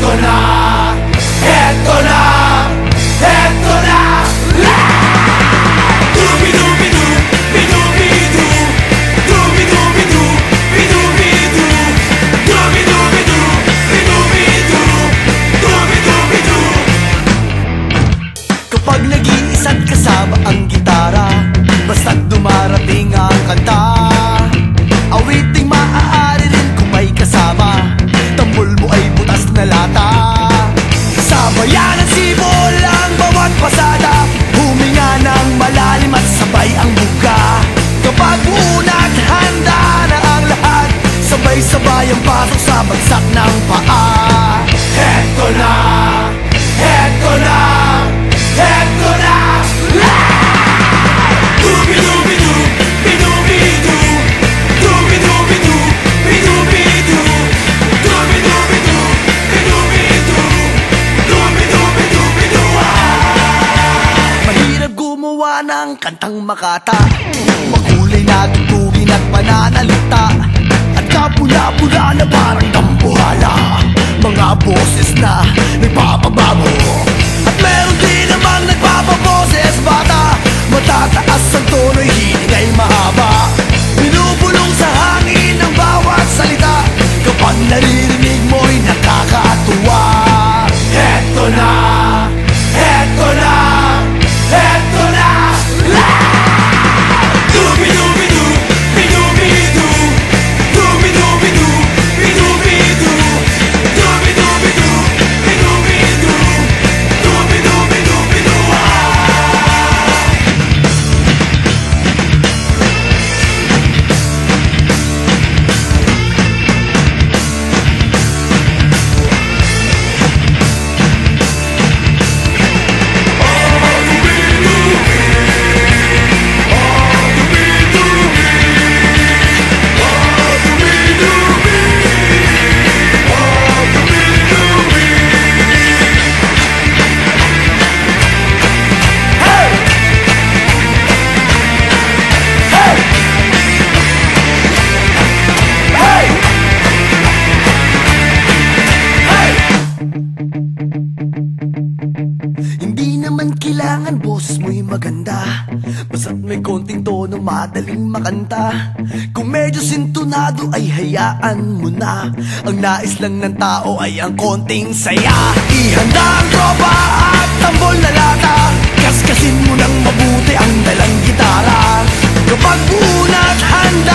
Eto na, eto na, eto na. Dubi-dubi-du, bi-dubi-du, dubi-dubi-du, bi-dubi-du, dubi-dubi-du, bi-dubi-du, dubi-dubi-du. Kapag nag-iisa't kasama ang gitara, basta't dumarating ang kanta, awiting maaari rin kung may kasama, tambol mo ay butas na lata. Sabayan ang sibol ang bawat pasada, huminga ng malalim at sabay ang buga. Kapag unat handa na ang lahat, sabay-sabay ang pasok sa bagsak ng paa. Eto na, eto na, eto na. Dubi-dubi-du, bi-dubi-du, dubi-dubi-du, bi-dubi-du, dubi-dubi-du, bi-dubi-du, dubi-dubi-du, bi-du. Mahirap gumawa ng kantang makata, makulay na tugtugin at pananalita, at kapula-pula na parang dambuhala, mga boses na nagpapabago. At meron din namang nagpapaboses bata, matataas ang tono'y hiling ay mahaba, binubulong sa hangin ang bawat salita, kapag naririnig mo'y nakakatuwa. Eto na, eto na, eto na. Dubi-dubi-du, bi-dubi-du, dubi-dubi-du, bi-dubi-du, dubi-dubi-du, bi-dubi-du, dubi-dubi-du, bi-du. Hindi naman kailangan boses mo'y maganda, basta't may konting tono madaling makanta. Kung medyo sintonado ay hayaan mo na, ang nais lang ng tao ay ang konting saya. Ihanda ang tropa at tambol na lata, kaskasin mo ng mabuti ang dalang gitara. Kapag unat handa